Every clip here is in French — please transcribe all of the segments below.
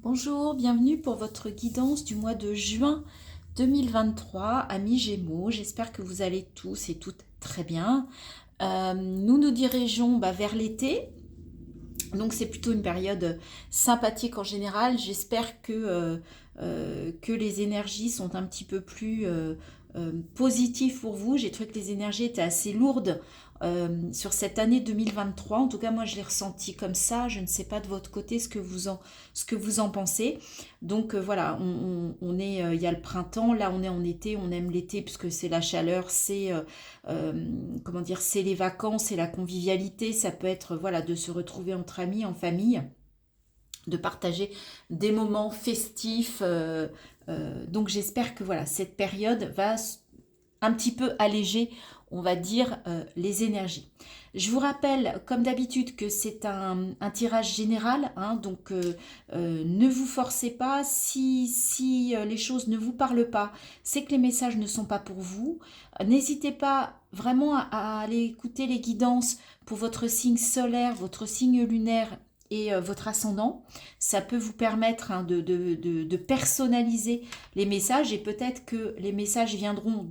Bonjour, bienvenue pour votre guidance du mois de juin 2023, amis Gémeaux. J'espère que vous allez tous et toutes très bien. Nous nous dirigeons vers l'été, donc c'est plutôt une période sympathique en général. J'espère que les énergies sont un petit peu plus positives pour vous. J'ai trouvé que les énergies étaient assez lourdes sur cette année 2023. En tout cas, moi, je l'ai ressenti comme ça. Je ne sais pas de votre côté ce que vous en pensez. Donc voilà, on est, il y a le printemps. Là, on est en été. On aime l'été puisque c'est la chaleur, c'est comment dire, c'est les vacances, c'est la convivialité. Ça peut être voilà de se retrouver entre amis, en famille, de partager des moments festifs. Donc j'espère que voilà cette période va un petit peu alléger, on va dire, les énergies. Je vous rappelle, comme d'habitude, que c'est un tirage général, hein, donc ne vous forcez pas. Si les choses ne vous parlent pas, c'est que les messages ne sont pas pour vous. N'hésitez pas vraiment à aller écouter les guidances pour votre signe solaire, votre signe lunaire et votre ascendant. Ça peut vous permettre de personnaliser les messages et peut-être que les messages viendront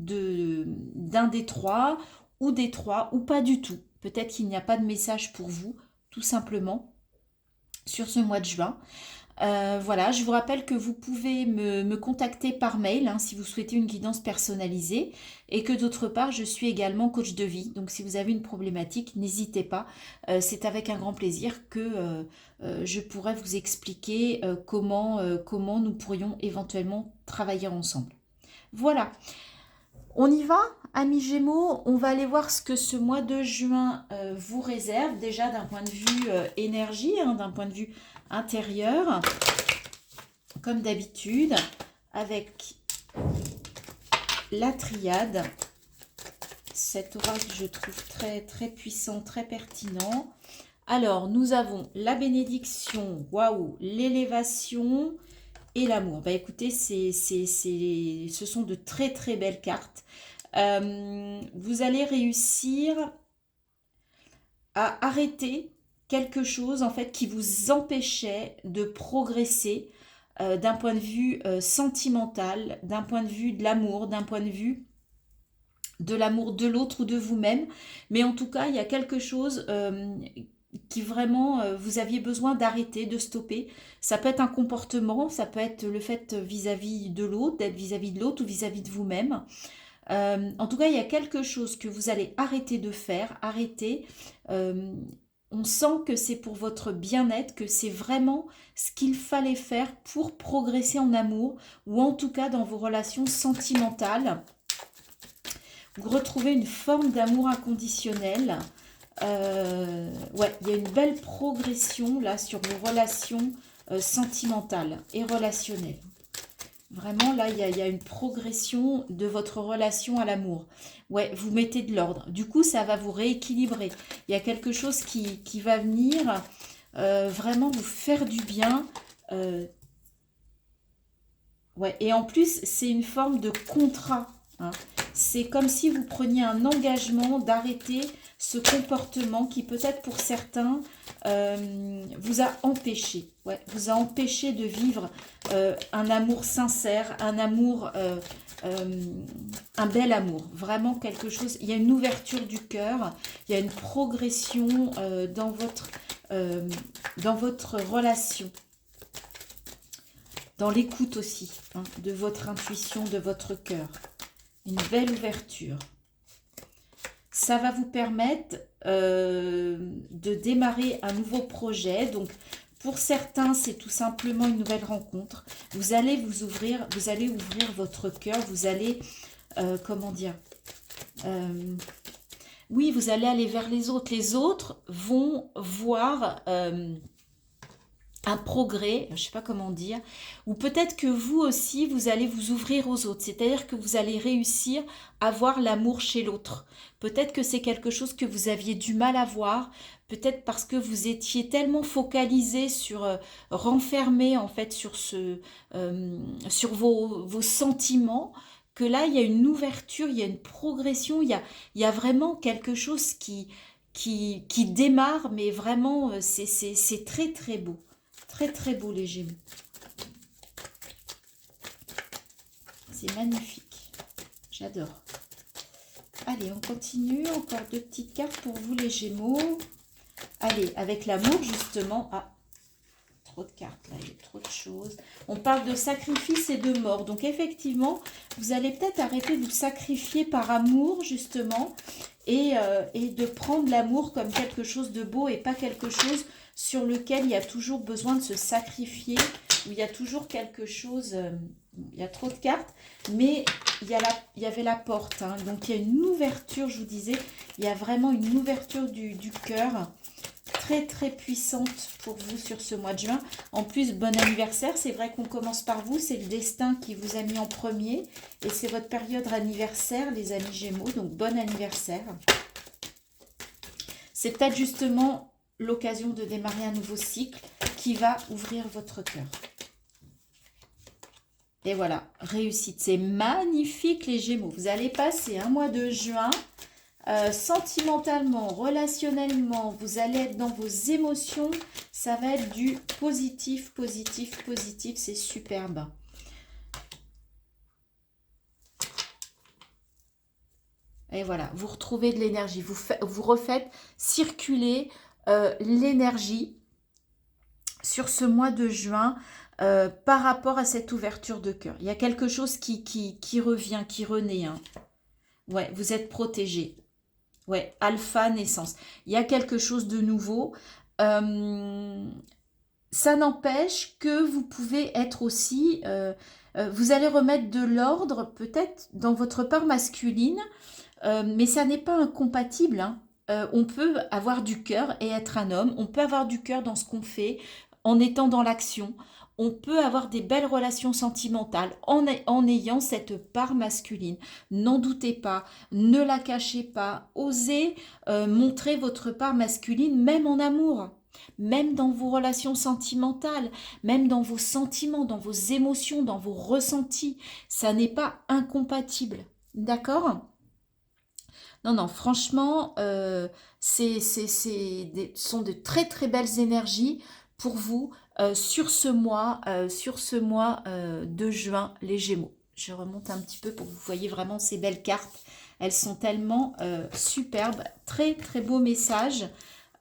d'un des trois ou des trois ou pas du tout. Peut-être qu'il n'y a pas de message pour vous, tout simplement, sur ce mois de juin. Voilà, je vous rappelle que vous pouvez me contacter par mail hein, si vous souhaitez une guidance personnalisée et que d'autre part, je suis également coach de vie. Donc si vous avez une problématique, n'hésitez pas. C'est avec un grand plaisir que je pourrais vous expliquer comment nous pourrions éventuellement travailler ensemble. Voilà, on y va, amis Gémeaux. On va aller voir ce que ce mois de juin vous réserve, déjà d'un point de vue énergie, hein, d'un point de vue intérieur, comme d'habitude, avec la triade. Cet oracle, je trouve très, très puissant, très pertinent. Alors, nous avons la bénédiction, waouh, l'élévation et l'amour. Bah écoutez, ce sont de très, très belles cartes. Vous allez réussir à arrêter quelque chose en fait qui vous empêchait de progresser d'un point de vue sentimental, d'un point de vue de l'amour, d'un point de vue de l'amour de l'autre ou de vous-même. Mais en tout cas, il y a quelque chose qui vraiment vous aviez besoin d'arrêter, de stopper. Ça peut être un comportement, ça peut être le fait vis-à-vis de l'autre, d'être vis-à-vis de l'autre ou vis-à-vis de vous-même. En tout cas, il y a quelque chose que vous allez arrêter de faire, arrêter. On sent que c'est pour votre bien-être, que c'est vraiment ce qu'il fallait faire pour progresser en amour ou en tout cas dans vos relations sentimentales. Vous retrouvez une forme d'amour inconditionnel. Ouais, il y a une belle progression là sur vos relations sentimentales et relationnelles. Vraiment, là, il y a une progression de votre relation à l'amour. Ouais, vous mettez de l'ordre. Du coup, ça va vous rééquilibrer. Il y a quelque chose qui va venir vraiment vous faire du bien. Ouais, et en plus, c'est une forme de contrat. Hein. C'est comme si vous preniez un engagement d'arrêter ce comportement qui peut-être pour certains vous a empêché. Ouais, vous a empêché de vivre un amour sincère, un amour, un bel amour. Vraiment quelque chose. Il y a une ouverture du cœur, il y a une progression dans votre relation. Dans l'écoute aussi, hein, de votre intuition, de votre cœur. Une belle ouverture. Ça va vous permettre de démarrer un nouveau projet. Donc, pour certains, c'est tout simplement une nouvelle rencontre. Vous allez ouvrir votre cœur. Vous allez, comment dire, oui, vous allez aller vers les autres. Les autres vont voir un progrès, je ne sais pas comment dire, ou peut-être que vous aussi, vous allez vous ouvrir aux autres, c'est-à-dire que vous allez réussir à voir l'amour chez l'autre. Peut-être que c'est quelque chose que vous aviez du mal à voir, peut-être parce que vous étiez tellement focalisé sur, renfermé en fait sur vos sentiments, que là, il y a une ouverture, il y a une progression, il y a vraiment quelque chose qui démarre, mais vraiment, c'est très très beau. Très très beau les Gémeaux. C'est magnifique. J'adore. Allez, on continue. Encore 2 petites cartes pour vous les Gémeaux. Allez, avec l'amour justement. Ah, trop de cartes là, il y a trop de choses. On parle de sacrifice et de mort. Donc effectivement, vous allez peut-être arrêter de vous sacrifier par amour justement. Et de prendre l'amour comme quelque chose de beau et pas quelque chose sur lequel il y a toujours besoin de se sacrifier, où il y a toujours quelque chose, il y a trop de cartes, mais il y avait la porte, hein, donc il y a une ouverture, je vous disais, il y a vraiment une ouverture du cœur, très très puissante pour vous sur ce mois de juin. En plus, bon anniversaire, c'est vrai qu'on commence par vous, c'est le destin qui vous a mis en premier, et c'est votre période anniversaire, les amis Gémeaux, donc bon anniversaire. C'est peut-être justement l'occasion de démarrer un nouveau cycle qui va ouvrir votre cœur. Et voilà, réussite. C'est magnifique les Gémeaux. Vous allez passer un mois de juin, sentimentalement, relationnellement, vous allez être dans vos émotions. Ça va être du positif, positif, positif. C'est superbe. Et voilà, vous retrouvez de l'énergie. Vous refaites circuler l'énergie sur ce mois de juin par rapport à cette ouverture de cœur. Il y a quelque chose qui revient, qui renaît. Hein. Ouais, vous êtes protégé. Ouais, alpha naissance. Il y a quelque chose de nouveau. Ça n'empêche que vous pouvez être aussi... vous allez remettre de l'ordre peut-être dans votre part masculine, mais ça n'est pas incompatible. Hein. On peut avoir du cœur et être un homme. On peut avoir du cœur dans ce qu'on fait en étant dans l'action. On peut avoir des belles relations sentimentales en ayant cette part masculine. N'en doutez pas, ne la cachez pas. Osez montrer votre part masculine même en amour. Même dans vos relations sentimentales, même dans vos sentiments, dans vos émotions, dans vos ressentis. Ça n'est pas incompatible. D'accord ? Non, non, franchement, ce sont de très très belles énergies pour vous sur ce mois de juin, les Gémeaux. Je remonte un petit peu pour que vous voyez vraiment ces belles cartes. Elles sont tellement superbes. Très très beau message.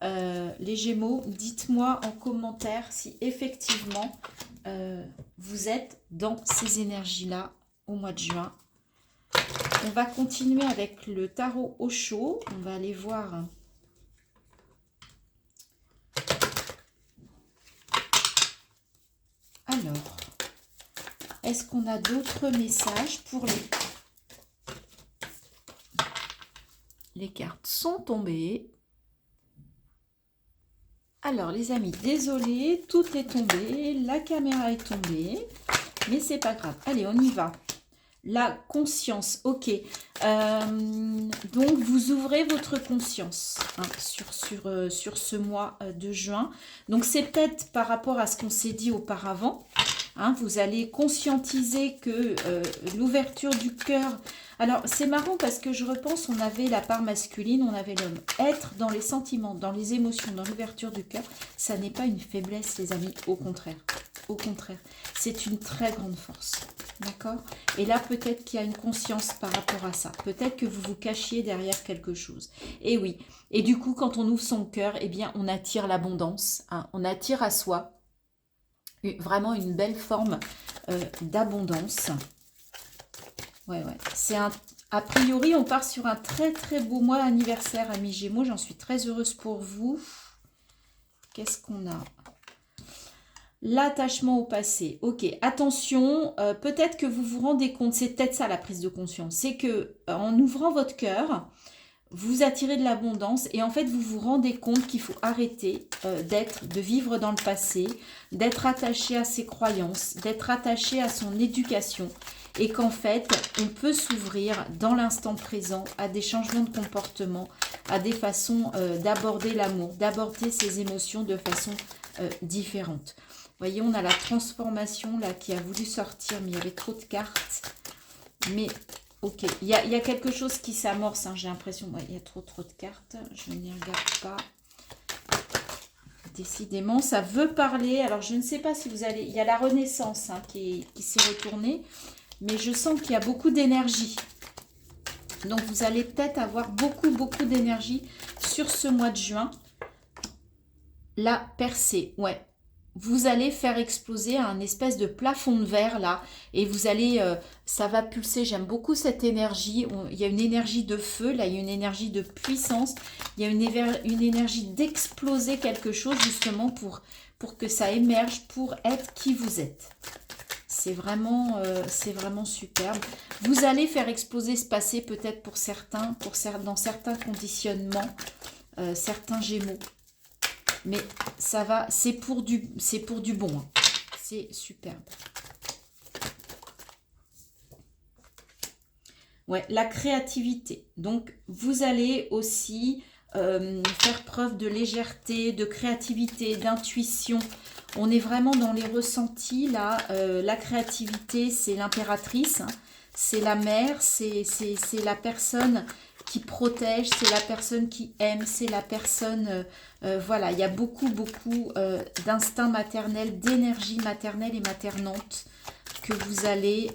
Les Gémeaux, dites-moi en commentaire si effectivement vous êtes dans ces énergies-là au mois de juin. On va continuer avec le tarot Osho. On va aller voir. Alors, est-ce qu'on a d'autres messages pour les cartes sont tombées. Alors, les amis, désolé, tout est tombé. La caméra est tombée. Mais c'est pas grave. Allez, on y va. La conscience, ok. Donc, vous ouvrez votre conscience hein, sur ce mois de juin. Donc, c'est peut-être par rapport à ce qu'on s'est dit auparavant. Hein, vous allez conscientiser que l'ouverture du cœur... Alors, c'est marrant parce que je repense, on avait la part masculine, on avait l'homme. Être dans les sentiments, dans les émotions, dans l'ouverture du cœur, ça n'est pas une faiblesse, les amis. Au contraire. Au contraire. C'est une très grande force. D'accord? Et là, peut-être qu'il y a une conscience par rapport à ça. Peut-être que vous vous cachiez derrière quelque chose. Et oui. Et du coup, quand on ouvre son cœur, eh bien, on attire l'abondance. Hein, on attire à soi vraiment une belle forme d'abondance. Ouais, ouais. A priori, on part sur un très, très beau mois anniversaire, amis Gémeaux. J'en suis très heureuse pour vous. Qu'est-ce qu'on a? L'attachement au passé. Ok, attention, peut-être que vous vous rendez compte, c'est peut-être ça la prise de conscience, c'est que en ouvrant votre cœur, vous attirez de l'abondance et en fait vous vous rendez compte qu'il faut arrêter de vivre dans le passé, d'être attaché à ses croyances, d'être attaché à son éducation et qu'en fait on peut s'ouvrir dans l'instant présent à des changements de comportement, à des façons d'aborder l'amour, d'aborder ses émotions de façon différente. Vous voyez, on a la transformation là qui a voulu sortir, mais il y avait trop de cartes. Mais ok, il y a quelque chose qui s'amorce, hein, j'ai l'impression. Ouais, il y a trop de cartes, je n'y regarde pas. Décidément, ça veut parler. Alors, je ne sais pas si vous allez... Il y a la Renaissance hein, qui s'est retournée. mais je sens qu'il y a beaucoup d'énergie. Donc, vous allez peut-être avoir beaucoup d'énergie sur ce mois de juin. La percée, ouais. Vous allez faire exploser un espèce de plafond de verre là et vous allez, ça va pulser. J'aime beaucoup cette énergie. Il y a une énergie de feu, là il y a une énergie de puissance. Il y a une énergie d'exploser quelque chose justement pour que ça émerge, pour être qui vous êtes. C'est vraiment superbe. Vous allez faire exploser ce passé peut-être pour certains, dans certains conditionnements, certains Gémeaux. Mais ça va, c'est pour du bon. Hein. C'est superbe. Ouais, la créativité. Donc, vous allez aussi faire preuve de légèreté, de créativité, d'intuition. On est vraiment dans les ressentis, là. La créativité, c'est l'impératrice. Hein. C'est la mère, c'est la personne qui protège, c'est la personne qui aime, c'est la personne... voilà, il y a beaucoup d'instinct maternel, d'énergie maternelle et maternante que vous allez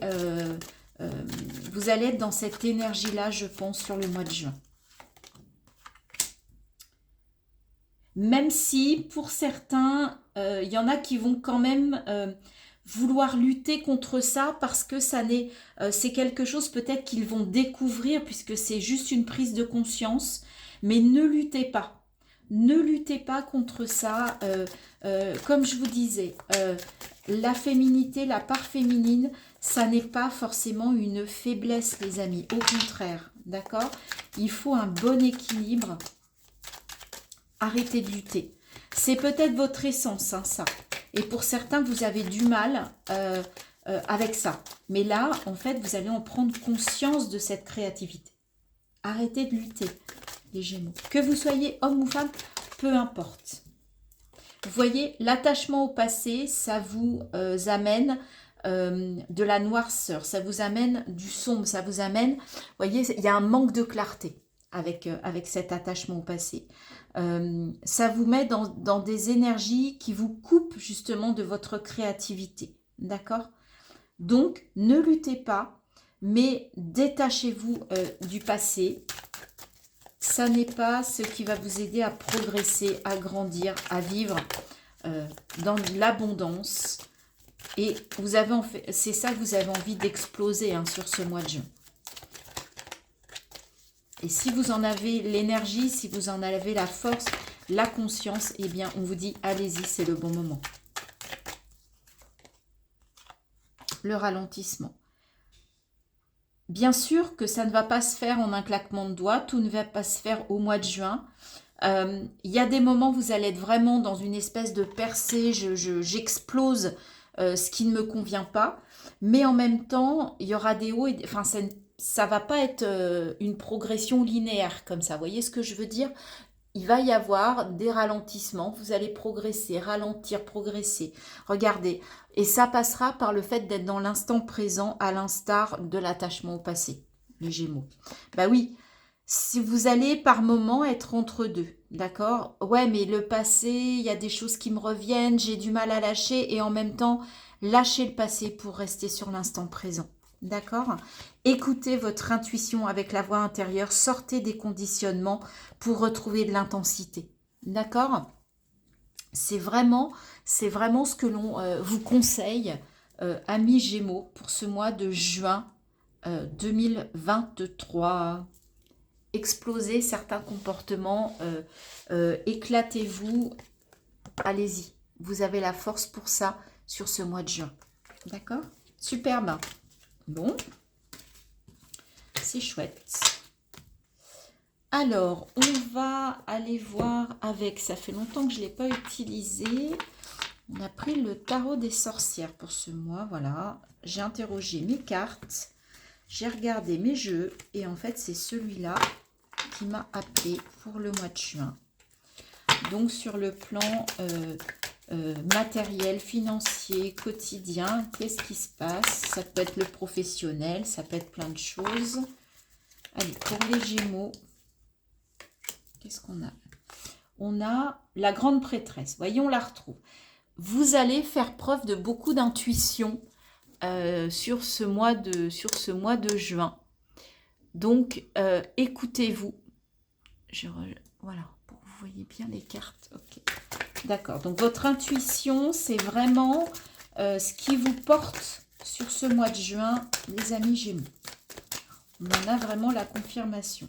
être dans cette énergie-là, je pense, sur le mois de juin. Même si, pour certains, il y en a qui vont quand même vouloir lutter contre ça parce que c'est quelque chose peut-être qu'ils vont découvrir puisque c'est juste une prise de conscience. Mais ne luttez pas. Ne luttez pas contre ça. Comme je vous disais, la féminité, la part féminine, ça n'est pas forcément une faiblesse, les amis. Au contraire, d'accord? Il faut un bon équilibre. Arrêtez de lutter. C'est peut-être votre essence, hein, ça. Et pour certains, vous avez du mal avec ça. Mais là, en fait, vous allez en prendre conscience de cette créativité. Arrêtez de lutter, les Gémeaux. Que vous soyez homme ou femme, peu importe. Vous voyez, l'attachement au passé, ça vous amène de la noirceur, ça vous amène du sombre, ça vous amène... Vous voyez, il y a un manque de clarté avec cet attachement au passé. Ça vous met dans des énergies qui vous coupent justement de votre créativité. D'accord? Donc, ne luttez pas, mais détachez-vous du passé. Ça n'est pas ce qui va vous aider à progresser, à grandir, à vivre dans l'abondance. Et vous avez c'est ça que vous avez envie d'exploser hein, sur ce mois de juin. Et si vous en avez l'énergie, si vous en avez la force, la conscience, eh bien, on vous dit, allez-y, c'est le bon moment. Le ralentissement. Bien sûr que ça ne va pas se faire en un claquement de doigts, tout ne va pas se faire au mois de juin. Il y a des moments où vous allez être vraiment dans une espèce de percée, j'explose ce qui ne me convient pas. Mais en même temps, il y aura des hauts et des... Enfin, ça va pas être une progression linéaire comme ça. Vous voyez ce que je veux dire? Il va y avoir des ralentissements. Vous allez progresser, ralentir, progresser. Regardez. Et ça passera par le fait d'être dans l'instant présent à l'instar de l'attachement au passé, les Gémeaux. Bah oui, si vous allez par moment être entre deux, d'accord? Ouais, mais le passé, il y a des choses qui me reviennent, j'ai du mal à lâcher et en même temps, lâcher le passé pour rester sur l'instant présent. D'accord? Écoutez votre intuition avec la voix intérieure, sortez des conditionnements pour retrouver de l'intensité. D'accord? C'est vraiment ce que l'on vous conseille, amis Gémeaux, pour ce mois de juin 2023. Explosez certains comportements, éclatez-vous, allez-y. Vous avez la force pour ça sur ce mois de juin. D'accord? Superbe. Bon, c'est chouette. Alors, on va aller voir avec, ça fait longtemps que je ne l'ai pas utilisé. On a pris le tarot des sorcières pour ce mois, voilà. J'ai interrogé mes cartes, j'ai regardé mes jeux et en fait, c'est celui-là qui m'a appelé pour le mois de juin. Donc, sur le plan... matériel, financier, quotidien, qu'est-ce qui se passe? Ça peut être le professionnel, ça peut être plein de choses. Allez, pour les Gémeaux, qu'est-ce qu'on a? On a la grande prêtresse, voyons, on la retrouve. Vous allez faire preuve de beaucoup d'intuition sur ce mois de juin. Donc, écoutez-vous. Voilà, pour que vous voyez bien les cartes. Ok. D'accord. Donc, votre intuition, c'est vraiment ce qui vous porte sur ce mois de juin, les amis Gémeaux. On en a vraiment la confirmation.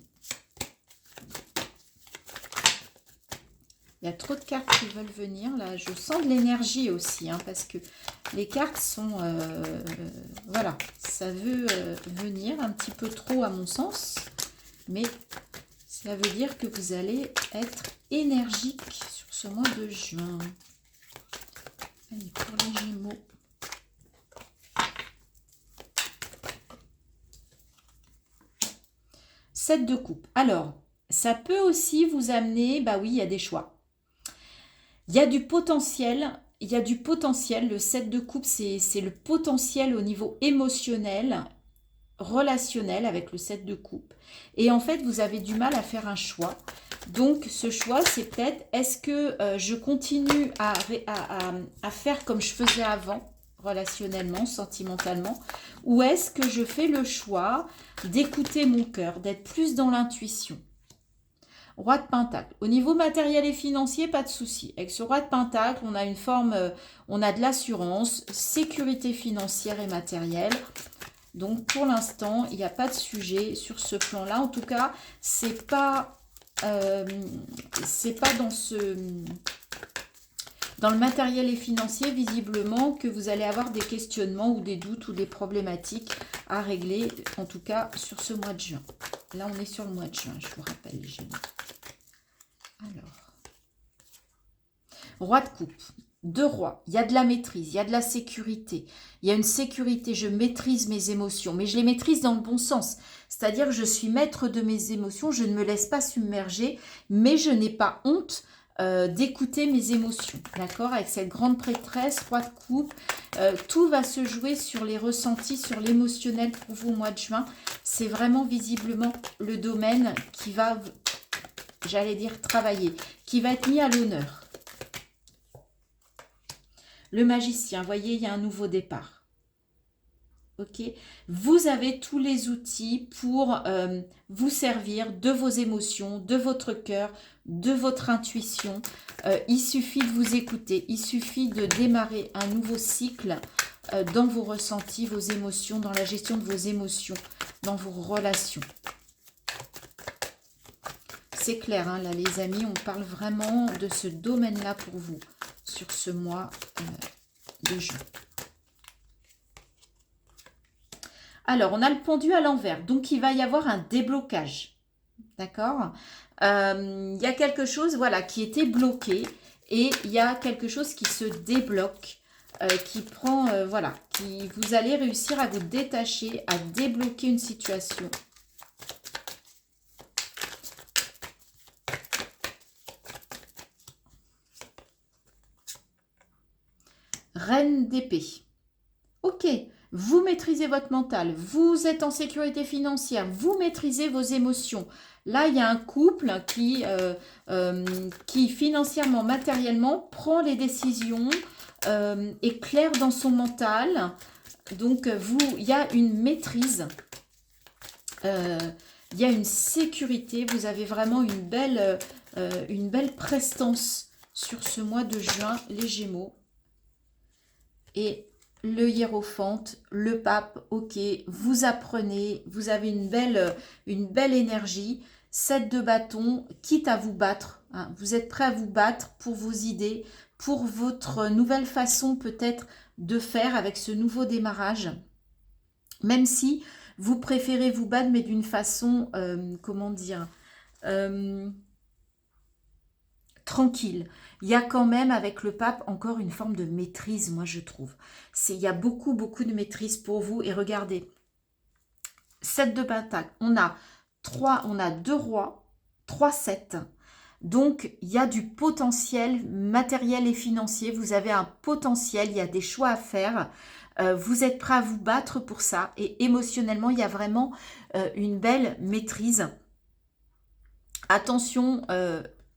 Il y a trop de cartes qui veulent venir. Là, je sens de l'énergie aussi, hein, parce que les cartes sont... voilà, ça veut venir un petit peu trop à mon sens. Mais cela veut dire que vous allez être énergique sur ce mois de juin. Allez, pour les Gémeaux. Sept de coupe. Alors, ça peut aussi vous amener... Bah oui, il y a des choix. Il y a du potentiel, le 7 de coupe, c'est le potentiel au niveau émotionnel, relationnel avec le 7 de coupe. Et en fait, vous avez du mal à faire un choix. Donc, ce choix, c'est peut-être, est-ce que je continue à faire comme je faisais avant, relationnellement, sentimentalement, ou est-ce que je fais le choix d'écouter mon cœur, d'être plus dans l'intuition? Roi de Pentacle. Au niveau matériel et financier, pas de souci. Avec ce Roi de Pentacle, on a une forme, on a de l'assurance, sécurité financière et matérielle. Donc pour l'instant, il n'y a pas de sujet sur ce plan-là. En tout cas, c'est pas dans le matériel et financier, visiblement, que vous allez avoir des questionnements ou des doutes ou des problématiques à régler, en tout cas sur ce mois de juin. Là, on est sur le mois de juin, je vous rappelle, les Gémeaux. Alors, Roi de coupe, deux rois, il y a de la maîtrise, il y a de la sécurité. Il y a une sécurité, je maîtrise mes émotions, mais je les maîtrise dans le bon sens. C'est-à-dire que je suis maître de mes émotions, je ne me laisse pas submerger, mais je n'ai pas honte d'écouter mes émotions. D'accord? Avec cette grande prêtresse, Roi de coupe, tout va se jouer sur les ressentis, sur l'émotionnel pour vous au mois de juin. C'est vraiment visiblement le domaine qui va, j'allais dire, travailler, qui va être mis à l'honneur. Le magicien, vous voyez, il y a un nouveau départ. Ok, vous avez tous les outils pour vous servir de vos émotions, de votre cœur, de votre intuition. Il suffit de vous écouter, il suffit de démarrer un nouveau cycle dans vos ressentis, vos émotions, dans la gestion de vos émotions, dans vos relations. C'est clair, hein, là les amis, on parle vraiment de ce domaine-là pour vous sur ce mois de juin. Alors, on a le pendu à l'envers, donc il va y avoir un déblocage. D'accord? Il y a quelque chose, voilà, qui était bloqué et il y a quelque chose qui se débloque, qui prend, voilà, qui vous allez réussir à vous détacher, à débloquer une situation. Reine d'épée. Ok, vous maîtrisez votre mental, vous êtes en sécurité financière, vous maîtrisez vos émotions. Là, il y a un couple qui financièrement, matériellement, prend les décisions, est clair dans son mental. Donc, il y a une maîtrise, il y a une sécurité. Vous avez vraiment une belle prestance sur ce mois de juin, les Gémeaux. Et le hiérophante, le pape, ok, vous apprenez, vous avez une belle énergie. 7 de bâton, quitte à vous battre. Hein, vous êtes prêt à vous battre pour vos idées, pour votre nouvelle façon peut-être de faire avec ce nouveau démarrage. Même si vous préférez vous battre, mais d'une façon, comment dire, tranquille. Il y a quand même avec le pape encore une forme de maîtrise, moi je trouve. Il y a beaucoup de maîtrise pour vous. Et regardez, 7 de pentacle, on a 2 rois, 3 7. Donc il y a du potentiel matériel et financier. Vous avez un potentiel, il y a des choix à faire. Vous êtes prêt à vous battre pour ça. Et émotionnellement, il y a vraiment une belle maîtrise. Attention,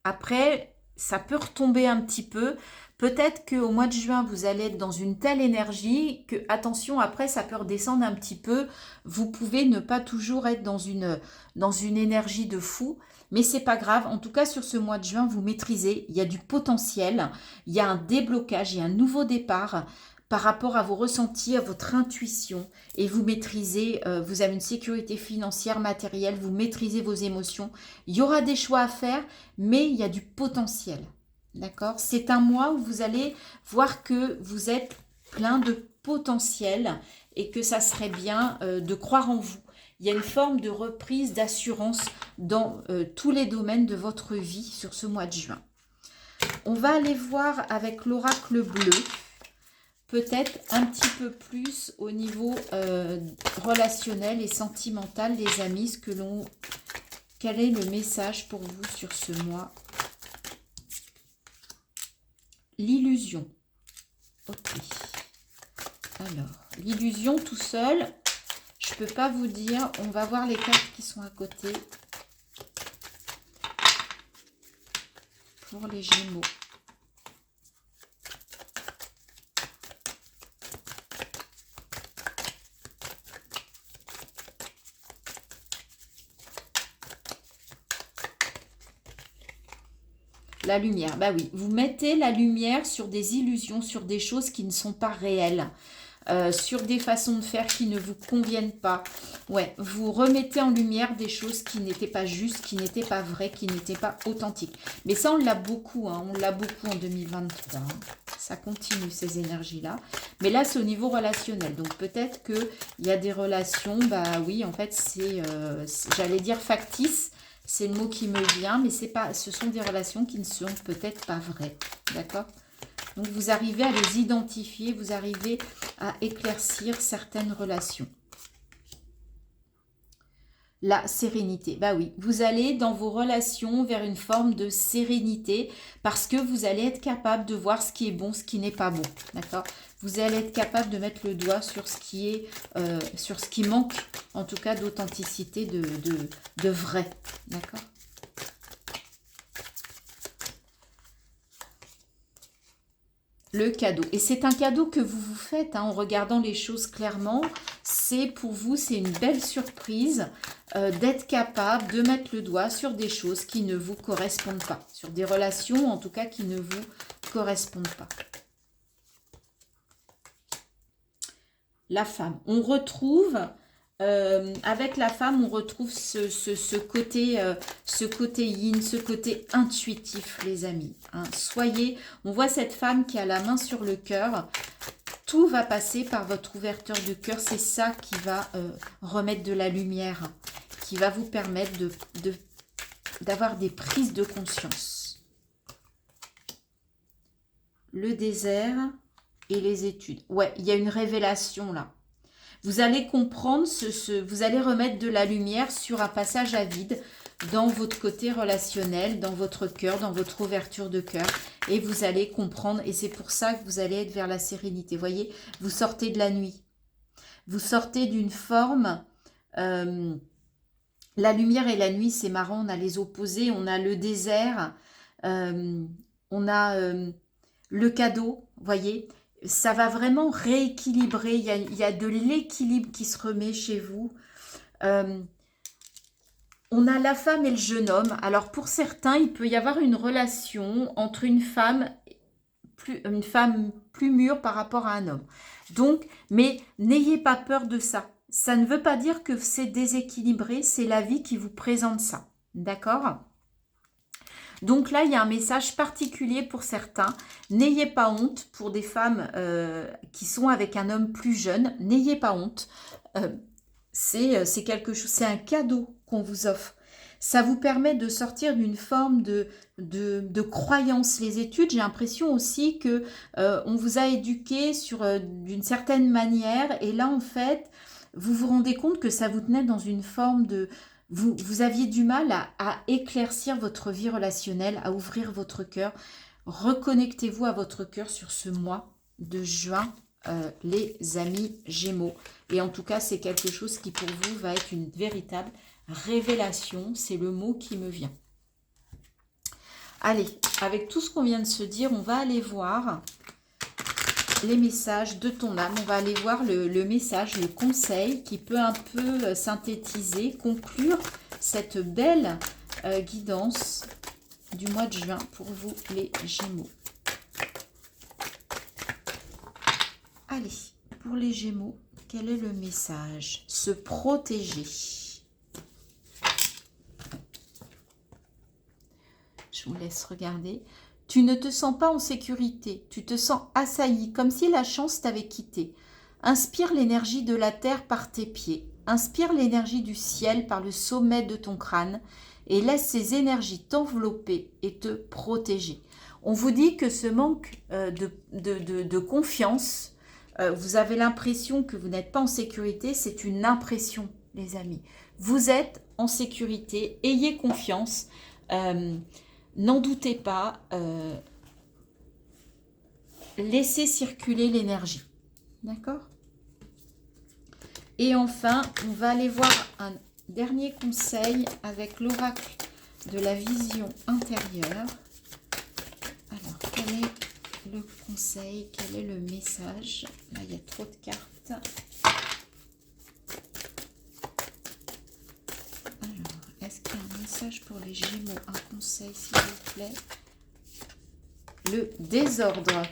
après... ça peut retomber un petit peu. Peut-être qu'au mois de juin, vous allez être dans une telle énergie que, attention, après, ça peut redescendre un petit peu. Vous pouvez ne pas toujours être dans une énergie de fou, mais c'est pas grave. En tout cas, sur ce mois de juin, vous maîtrisez. Il y a du potentiel, il y a un déblocage, il y a un nouveau départ par rapport à vos ressentis, à votre intuition. Et vous maîtrisez, vous avez une sécurité financière, matérielle, vous maîtrisez vos émotions. Il y aura des choix à faire, mais il y a du potentiel. D'accord? C'est un mois où vous allez voir que vous êtes plein de potentiel et que ça serait bien de croire en vous. Il y a une forme de reprise d'assurance dans tous les domaines de votre vie sur ce mois de juin. On va aller voir avec l'oracle bleu, peut-être un petit peu plus au niveau relationnel et sentimental, les amis, quel est le message pour vous sur ce mois? L'illusion. Ok. Alors, l'illusion tout seul, je ne peux pas vous dire. On va voir les cartes qui sont à côté. Pour les Gémeaux. La lumière, bah oui, vous mettez la lumière sur des illusions, sur des choses qui ne sont pas réelles, sur des façons de faire qui ne vous conviennent pas. Ouais, vous remettez en lumière des choses qui n'étaient pas justes, qui n'étaient pas vraies, qui n'étaient pas authentiques. Mais ça, on l'a beaucoup, hein, on l'a beaucoup en 2023. Hein. Ça continue, ces énergies-là. Mais là, c'est au niveau relationnel. Donc, peut-être qu'il y a des relations, bah oui, en fait, j'allais dire factice. C'est le mot qui me vient, mais ce sont des relations qui ne sont peut-être pas vraies. D'accord? Donc, vous arrivez à les identifier, vous arrivez à éclaircir certaines relations. La sérénité. Bah oui, vous allez dans vos relations vers une forme de sérénité parce que vous allez être capable de voir ce qui est bon, ce qui n'est pas bon. D'accord? Vous allez être capable de mettre le doigt sur ce qui manque, en tout cas d'authenticité, de vrai. D'accord? Le cadeau. Et c'est un cadeau que vous vous faites hein, en regardant les choses clairement. C'est pour vous, c'est une belle surprise d'être capable de mettre le doigt sur des choses qui ne vous correspondent pas. Sur des relations, en tout cas, qui ne vous correspondent pas. La femme. On retrouve, avec la femme, on retrouve ce côté yin, ce côté intuitif, les amis. Hein. On voit cette femme qui a la main sur le cœur. Tout va passer par votre ouverture de cœur. C'est ça qui va remettre de la lumière, qui va vous permettre d'avoir des prises de conscience. Le désert et les études. Ouais, il y a une révélation là. Vous allez comprendre, vous allez remettre de la lumière sur un passage à vide dans votre côté relationnel, dans votre cœur, dans votre ouverture de cœur. Et vous allez comprendre, et c'est pour ça que vous allez être vers la sérénité. Vous voyez, vous sortez de la nuit. Vous sortez d'une forme... la lumière et la nuit, c'est marrant, on a les opposés. On a le désert, on a le cadeau, vous voyez. Ça va vraiment rééquilibrer. Il y a de l'équilibre qui se remet chez vous. On a la femme et le jeune homme. Alors, pour certains, il peut y avoir une relation entre une femme plus mûre par rapport à un homme. Donc, mais n'ayez pas peur de ça. Ça ne veut pas dire que c'est déséquilibré. C'est la vie qui vous présente ça. D'accord ? Donc là, il y a un message particulier pour certains. N'ayez pas honte pour des femmes qui sont avec un homme plus jeune. N'ayez pas honte. C'est quelque chose, c'est un cadeau qu'on vous offre. Ça vous permet de sortir d'une forme de croyance. Les études, j'ai l'impression aussi que on vous a éduqué d'une certaine manière. Et là, en fait, vous vous rendez compte que ça vous tenait dans une forme de... Vous aviez du mal à éclaircir votre vie relationnelle, à ouvrir votre cœur. Reconnectez-vous à votre cœur sur ce mois de juin, les amis Gémeaux. Et en tout cas, c'est quelque chose qui pour vous va être une véritable révélation. C'est le mot qui me vient. Allez, avec tout ce qu'on vient de se dire, on va aller voir les messages de ton âme. On va aller voir le message, le conseil qui peut un peu synthétiser, conclure cette belle guidance du mois de juin pour vous les Gémeaux. Allez, pour les Gémeaux, quel est le message? Se protéger. Je vous laisse regarder. Tu ne te sens pas en sécurité, tu te sens assailli, comme si la chance t'avait quitté. Inspire l'énergie de la terre par tes pieds. Inspire l'énergie du ciel par le sommet de ton crâne et laisse ces énergies t'envelopper et te protéger. On vous dit que ce manque de confiance, vous avez l'impression que vous n'êtes pas en sécurité, c'est une impression, les amis. Vous êtes en sécurité, ayez confiance. N'en doutez pas, laissez circuler l'énergie. D'accord? Et enfin, on va aller voir un dernier conseil avec l'oracle de la vision intérieure. Alors, quel est le conseil? Quel est le message? Là, il y a trop de cartes. Est-ce qu'il y a un message pour les Gémeaux? Un conseil, s'il vous plaît. Le désordre.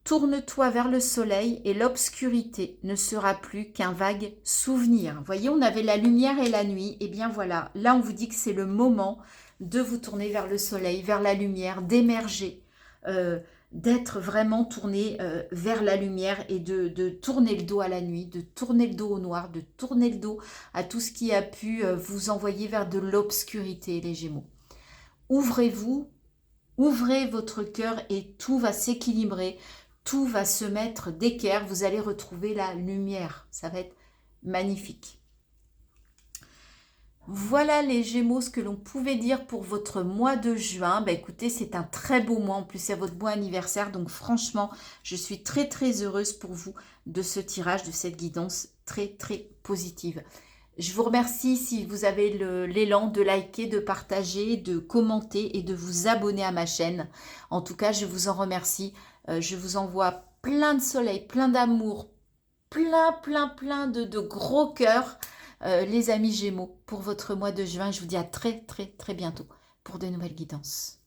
Tourne-toi vers le soleil et l'obscurité ne sera plus qu'un vague souvenir. Vous voyez, on avait la lumière et la nuit. Et bien voilà, là on vous dit que c'est le moment de vous tourner vers le soleil, vers la lumière, d'émerger. D'être vraiment tourné vers la lumière et de tourner le dos à la nuit, de tourner le dos au noir, de tourner le dos à tout ce qui a pu vous envoyer vers de l'obscurité, les Gémeaux. Ouvrez-vous, ouvrez votre cœur et tout va s'équilibrer, tout va se mettre d'équerre, vous allez retrouver la lumière, ça va être magnifique. Voilà les Gémeaux, ce que l'on pouvait dire pour votre mois de juin. Bah, écoutez, c'est un très beau mois. En plus, c'est votre beau anniversaire. Donc franchement, je suis très très heureuse pour vous de ce tirage, de cette guidance très très positive. Je vous remercie si vous avez l'élan de liker, de partager, de commenter et de vous abonner à ma chaîne. En tout cas, je vous en remercie. Je vous envoie plein de soleil, plein d'amour, plein de gros cœurs. Les amis Gémeaux, pour votre mois de juin. Je vous dis à très très très bientôt pour de nouvelles guidances.